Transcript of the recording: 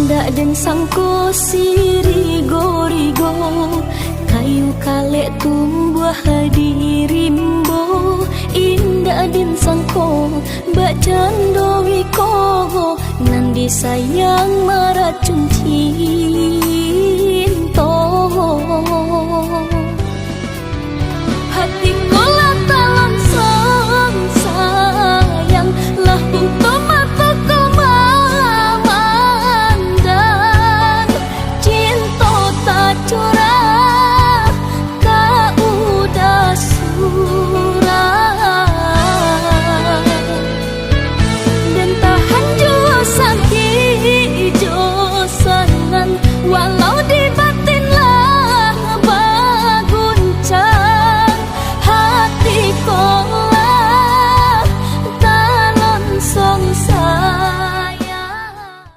Indah dan sangko sirigo-rigo, kayu kalek tumbuh di rimbo. Indah dan sangko bak cando wiko, nandi sayang maracun cinta.